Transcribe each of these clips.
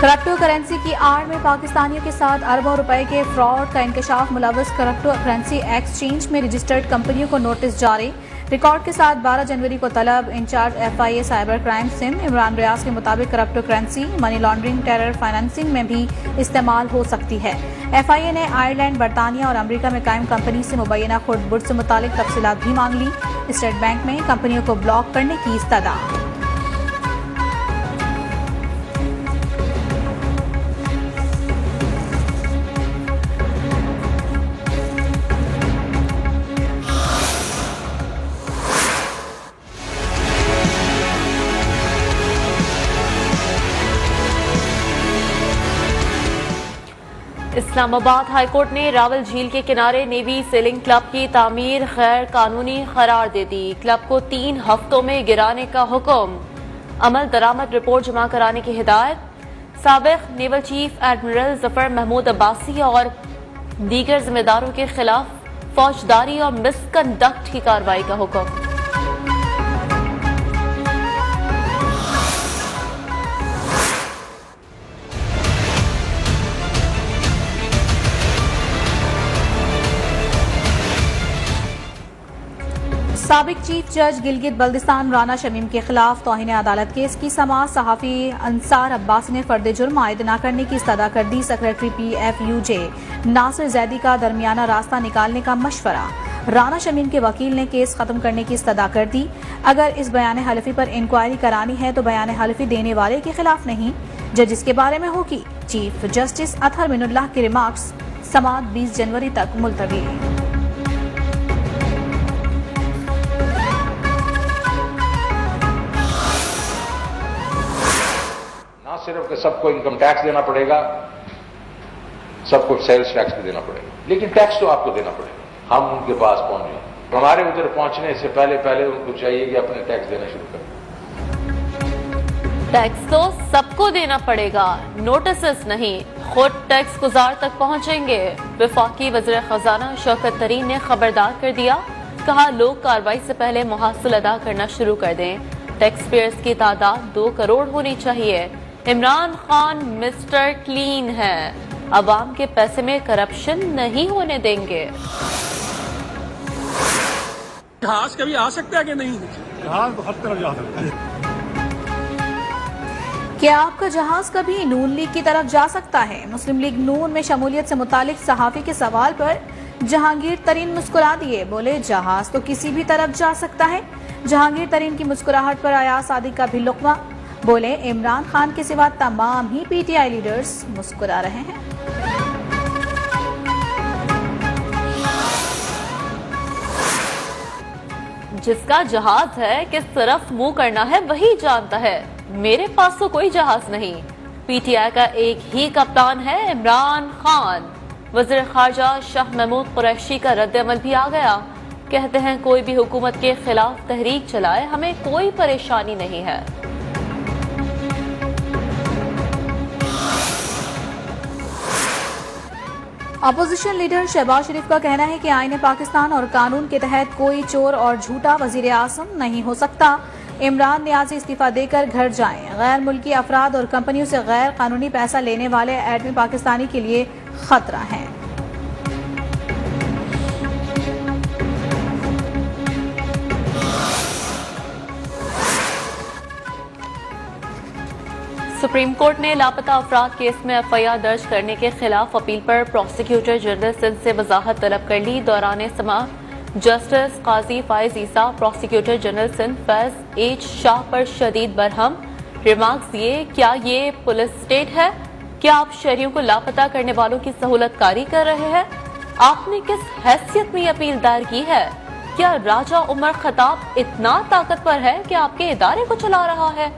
Crypto currency की आड़ में पाकिस्तानियों के साथ अरबों रुपए के फ्रॉड का इंकशाफ। मुलव्वस क्रिप्टो करेंसी एक्सचेंज में रजिस्टर्ड कंपनियों को नोटिस जारी। रिकॉर्ड के साथ 12 जनवरी को तलब। In charge FIA cyber crime Sindh Imran Riyaz के मुताबिक crypto currency money laundering, terror financing में भी इस्तेमाल हो सकती है। FIA ने आयरलैंड, बरतानिया और अमरीका में कायम कंपनी से मुबैना खुर्द-बुर्द से मुतालिक तफसीलात भी मांग ली। स्टेट बैंक में कंपनियों को ब्लॉक करने की इस्तदा। इस्लामाबाद हाईकोर्ट ने रावल झील के किनारे नेवी सेलिंग क्लब की तामीर गैर कानूनी करार दे दी। क्लब को 3 हफ्तों में गिराने का हुक्म। अमल दरामद रिपोर्ट जमा कराने की हिदायत। साबिक naval chief admiral Zafar Mahmood Abbasi और दीगर जिम्मेदारों के खिलाफ फौजदारी और मिसकंडक्ट की कार्रवाई का हुक्म। साबिक चीफ जज गिलगित बल्दिस्तान राना शमीम के खिलाफ तौहीन अदालत केस की समाअत। सहाफी अंसार अब्बासी ने फर्द जुर्म आयद न करने की इस्तदा कर दी। सेक्रेटरी PFUJ नासिर जैदी का दरमियाना रास्ता निकालने का मशवरा। राना शमीम के वकील ने केस खत्म करने की इस्तदा कर दी। अगर इस बयान हल्फी पर इंक्वायरी करानी है तो बयान हल्फी देने वाले के खिलाफ नहीं, जज इसके बारे में होगी। चीफ जस्टिस अतहर मिनुल्लाह की रिमार्क्स। समाअत 20 जनवरी तक मुलतवी। सिर्फ सबको इनकम टैक्स देना पड़ेगा, सबको सेल्स टैक्स भी देना पड़ेगा, लेकिन टैक्स तो आपको देना पड़ेगा। हम उनके पास पहुंचे, हमारे उधर पहुंचने से पहले उनको चाहिए कि अपने टैक्स देना शुरू करें। टैक्स तो सबको देना पड़ेगा, नोटिस नहीं, खुद टैक्स गुजार तक पहुंचेंगे। वफाकी वज़ीर खजाना शौकत तरीन ने खबरदार कर दिया। कहा, लोग कार्रवाई से पहले मुहासिल अदा करना शुरू कर दें। टैक्स पेयर्स की तादाद 2 करोड़ होनी चाहिए। इमरान खान मिस्टर क्लीन है, अवाम के पैसे में करप्शन नहीं होने देंगे। जहाज कभी आ सकता है कि नहीं? जहाज हर तरफ जा सकता है। क्या आपका जहाज कभी नून लीग की तरफ जा सकता है? मुस्लिम लीग नून में शमूलियत से मुतालिक सहाफी के सवाल पर जहांगीर तरीन मुस्कुरा दिए। बोले, जहाज तो किसी भी तरफ जा सकता है। जहांगीर तरीन की मुस्कुराहट पर अयाज सादिक का भी लुक्मा। बोले, इमरान खान के सिवा तमाम ही PTI लीडर्स मुस्कुरा रहे हैं। जिसका जहाज है किस तरफ मुंह करना है वही जानता है। मेरे पास तो कोई जहाज नहीं। PTI का एक ही कप्तान है, इमरान खान। वज़ीर खारजा शाह महमूद कुरैशी का रद्द-ए-अमल भी आ गया। कहते हैं, कोई भी हुकूमत के खिलाफ तहरीक चलाए, हमें कोई परेशानी नहीं है। अपोजिशन लीडर शहबाज शरीफ का कहना है कि आईन पाकिस्तान और कानून के तहत कोई चोर और झूठा वजीर आज़म नहीं हो सकता। इमरान नियाज़ी इस्तीफा देकर घर जाएं। गैर मुल्की अफराद और कंपनियों से गैर कानूनी पैसा लेने वाले एडमी पाकिस्तानी के लिए खतरा है। सुप्रीम कोर्ट ने लापता अफराद केस में FIR दर्ज करने के खिलाफ अपील पर प्रोसिक्यूटर जनरल सिंध से वजाहत तलब कर ली। दौरान समाअत justice Qazi Faez Isa, prosecutor general Sindh Faiz H Shah पर शदीद बरहम रिमार्क्स दिए। क्या ये पुलिस स्टेट है? क्या आप शहरियों को लापता करने वालों की सहूलतकारी कर रहे हैं? आपने किस हैसियत में अपील दायर की है? क्या राजा उमर खताब इतना ताकतवर है कि आपके इदारे को चला रहा है?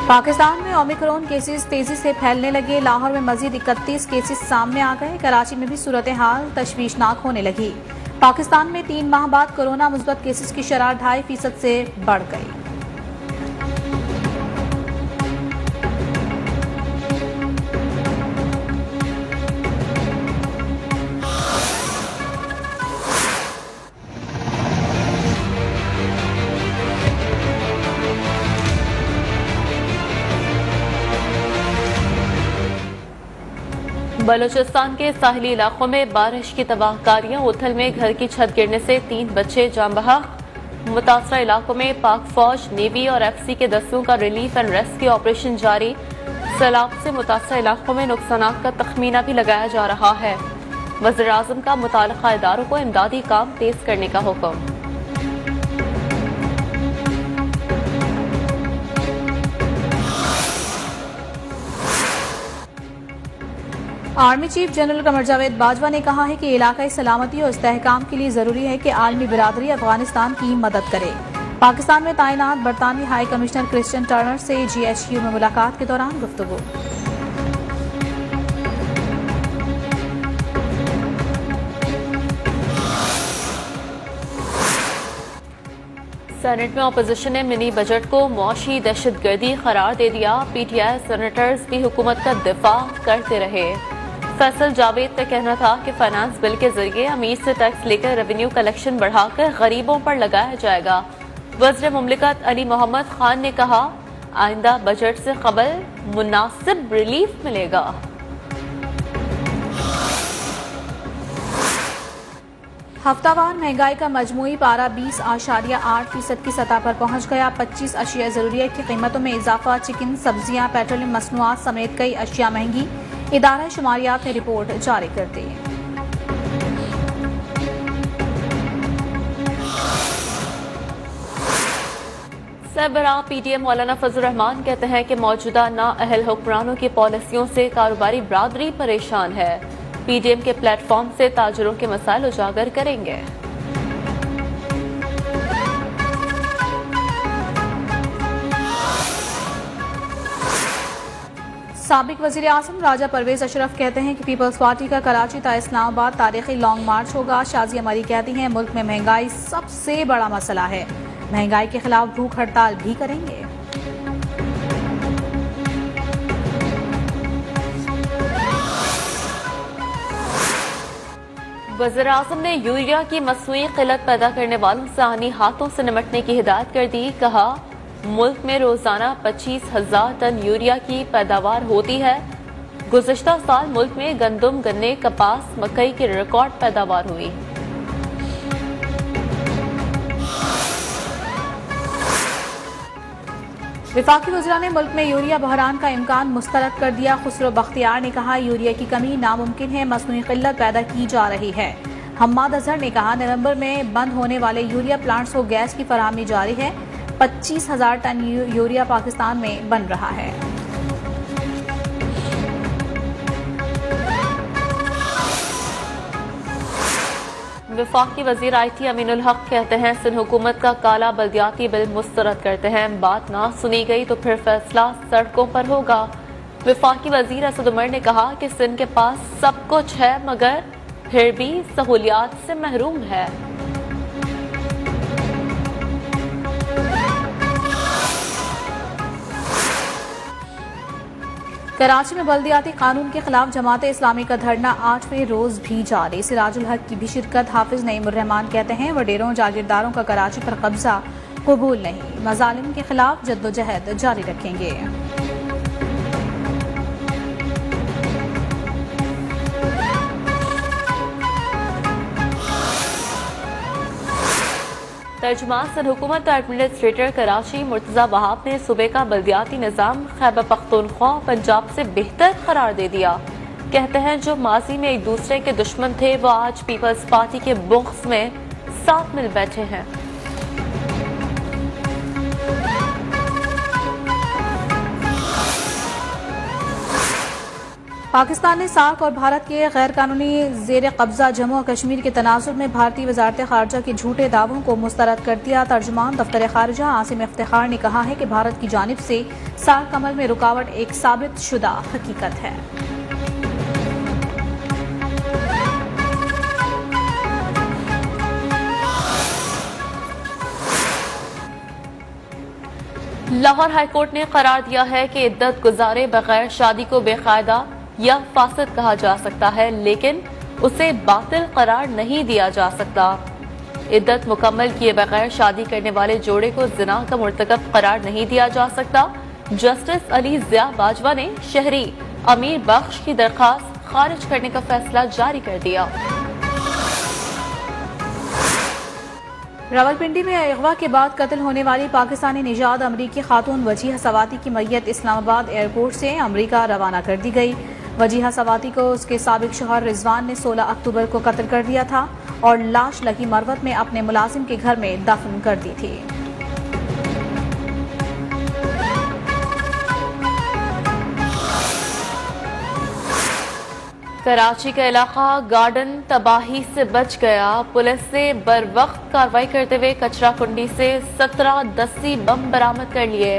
पाकिस्तान में ओमिक्रॉन केसेस तेजी से फैलने लगे। लाहौर में मजीद 31 केसेस सामने आ गए। कराची में भी सूरत हाल तशवीशनाक होने लगी। पाकिस्तान में 3 माह बाद कोरोना मुस्बत केसेस की शरह 2.5% से बढ़ गई। बलूचिस्तान के साहिली इलाकों में बारिश की तबाहकारियां। उथल में घर की छत गिरने से 3 बच्चे जान बहक। मुतासरा इलाकों में पाक फौज, नेवी और FC के दस्तों का रिलीफ एंड रेस्क्यू ऑपरेशन जारी। सैलाब से मुतासरा इलाकों में नुकसान का तखमीना भी लगाया जा रहा है। वज़ीर-ए-आज़म का मुताल्लिक़ा इदारों को इमदादी काम तेज करने का हुक्म। Army chief general Qamar Javed Bajwa ने कहा है कि इलाकाई सलामती और इस्तेहकाम के लिए जरूरी है कि आलमी बिरादरी अफगानिस्तान की मदद करे। पाकिस्तान में तैनात बरतानवी हाई कमिश्नर क्रिश्चियन टर्नर से GHQ में मुलाकात के दौरान गुफ्तगू। सेनेट में अपोजिशन ने मिनी बजट को मुआशी दहशतगर्दी करार दे दिया। PTI सेनेटर्स भी हुकूमत का दिफा करते रहे। फैसल जावेद का कहना था कि फाइनेंस बिल के जरिए अमीर से टैक्स लेकर रेवेन्यू कलेक्शन बढ़ाकर गरीबों पर लगाया जाएगा। वज़ीर मुमलिकत अली मोहम्मद खान ने कहा, आइंदा बजट से कबल मुनासिब रिलीफ मिलेगा। हफ्तावार महंगाई का मजमूई पारा 20.8% की सतह पर पहुंच गया। 25 अशिया ज़रूरियत की कीमतों में इजाफा। चिकन, सब्जियां, पेट्रोलियम मसनूआत समेत कई अशिया महंगी। इदारा शुमारियात ने रिपोर्ट जारी कर दी। सरबराह PTM मौलाना फजल रहमान कहते हैं कि मौजूदा नाअहल हुक्मरानों की पॉलिसियों से कारोबारी बरादरी परेशान है। PTM के प्लेटफॉर्म से ताजरों के मसाइल उजागर करेंगे। साबिक वज़ीर आज़म राजा परवेज अशरफ कहते हैं कि पीपल्स पार्टी का कराची ता इस्लामाबाद तारीखी लॉन्ग मार्च होगा। शाजिया मरी कहती हैं, मुल्क में महंगाई सबसे बड़ा मसला है, महंगाई के खिलाफ भूख हड़ताल भी करेंगे। वज़ीर-ए-आज़म ने यूरिया की मसनूई किल्लत पैदा करने वालों से आनी हाथों से निपटने की हिदायत कर दी। कहा, मुल्क में रोजाना 25,000 टन यूरिया की पैदावार होती है। गुज़िश्ता साल मुल्क में गंदम, गन्ने, कपास, मकई की रिकॉर्ड पैदावार हुई। वफाकी वज़रा ने मुल्क में यूरिया बहरान का इम्कान मुस्तरद कर दिया। खुसरो बख्तियार ने कहा, यूरिया की कमी नामुमकिन है, मसनूई किल्लत पैदा की जा रही है। हम्माद अजहर ने कहा, नवंबर में बंद होने वाले यूरिया प्लांट्स को गैस की फराहमी जारी है। 25,000 टन यूरिया पाकिस्तान में बन रहा है। वफाकी वजीर IT अमीनुल हक कहते हैं, सिंध हुकूमत का काला बल्दियाती बिल मुस्तरद करते हैं। बात ना सुनी गई तो फिर फैसला सड़कों पर होगा। वफाकी वजीर असद उमर ने कहा कि सिंध के पास सब कुछ है मगर फिर भी सहूलियात से महरूम है। कराची में बल्दियाती कानून के खिलाफ जमात इस्लामी का धरना 8वें रोज भी जारी। सिराजुल हक की भी शिरकत। हाफिज नईमुर्रहमान कहते हैं, वडेरों जागीरदारों का कराची पर कब्जा कबूल नहीं, मजालिम के खिलाफ जद्दोजहद जारी रखेंगे। तर्जुमान सिंध हुकूमत और एडमिनिस्ट्रेटर कराची मुर्तजा वहाब ने सूबे का बल्दियाती निज़ाम खैबर पख्तूनख्वा पंजाब से बेहतर करार दे दिया। कहते हैं, जो माजी में एक दूसरे के दुश्मन थे वो आज पीपल्स पार्टी के बुग़्ज़ में साथ मिल बैठे हैं। पाकिस्तान ने सार्क और भारत के गैर कानूनी जेर कब्जा जम्मू और कश्मीर के तनाजुर में भारतीय वजारत खारजा के झूठे दावों को मुस्तरद कर दिया। तर्जुमान दफ्तर खारजा आसिम इफ्तिखार ने कहा है कि भारत की जानिब से सार्क अमल में रुकावट एक साबित शुदा हकीकत है। लाहौर हाईकोर्ट ने करार दिया है कि इद्दत गुजारे बगैर शादी को बेकायदा या फासिद कहा जा सकता है, लेकिन उसे बातिल करार नहीं दिया जा सकता। इद्दत मुकम्मल किए बगैर शादी करने वाले जोड़े को जिना का मुर्तकब करार नहीं दिया जा सकता। जस्टिस अली ज़िया बाजवा ने शहरी अमीर बख्श की दरखास्त खारिज करने का फैसला जारी कर दिया। रावलपिंडी में अगवा के बाद कत्ल होने वाली पाकिस्तानी निजात अमरीकी खातून वजीहा सवाती की मैयत इस्लामाबाद एयरपोर्ट से अमरीका रवाना कर दी गई। वजीहा सवाती को उसके साबिक शौहर रिजवान ने 16 अक्टूबर को कत्ल कर दिया था और लाश लगी मरवत में अपने मुलाजिम के घर में दफन कर दी थी। कराची का इलाका गार्डन तबाही से बच गया। पुलिस से बर वक्त कार्रवाई करते हुए कचरा कुंडी से 17 देसी बम बरामद कर लिए।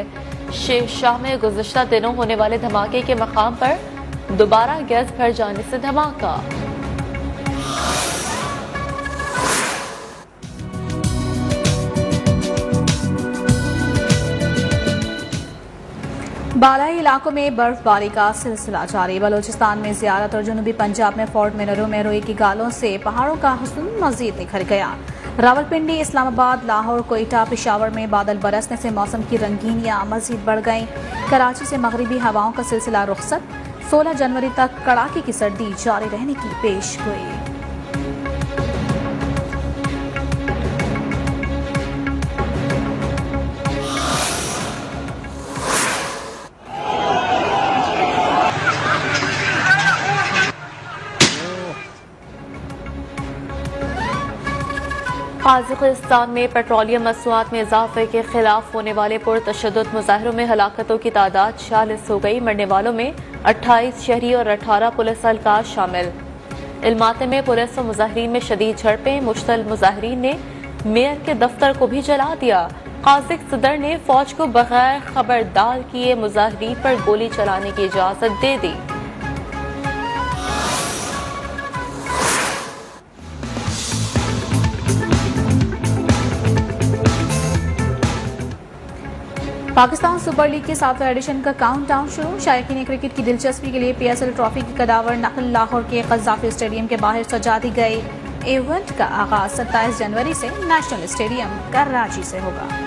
शेख शाह में गुज़िश्ता दिनों होने वाले धमाके के मकाम पर दोबारा गैस भर जाने से धमाका। बालाई इलाकों में बर्फबारी का सिलसिला जारी। बलोचिस्तान में ज़ियारत और जनूबी पंजाब में फोर्ट मिनरों में रोई की गालों से पहाड़ों का हुस्न मजीद निखर गया। रावलपिंडी, इस्लामाबाद, लाहौर, कोयटा, पेशावर में बादल बरसने से मौसम की रंगीनियां मजीद बढ़ गईं। कराची से मगरिबी हवाओं का सिलसिला रुखसत। 16 जनवरी तक कड़ाके की सर्दी जारी रहने की पेश गोई। काज़ाकिस्तान में पेट्रोलियम मसनूआत में इजाफे के खिलाफ होने वाले पुरतशद्दुद मुजाहिरों में हलाकतों की तादाद 46 हो गई। मरने वालों में 28 शहरी और 18 पुलिस एहलकार शामिल। इल्माते में पुलिस और मुजाहिरीन में शदीद झड़पें। मुश्तल मुजाहिरीन ने मेयर के दफ्तर को भी जला दिया। काज़िक सदर ने फौज को बगैर खबरदार किए मुजाहिरीन पर गोली चलाने की इजाजत दे दी। पाकिस्तान सुपर लीग के 7वें एडिशन का काउंटडाउन शुरू। शायकीन क्रिकेट की दिलचस्पी के लिए PSL ट्रॉफी की कदावर नकल लाहौर के कज़ाफी स्टेडियम के बाहर सजा दी गई। इवेंट का आगाज 27 जनवरी से नेशनल स्टेडियम कराची से होगा।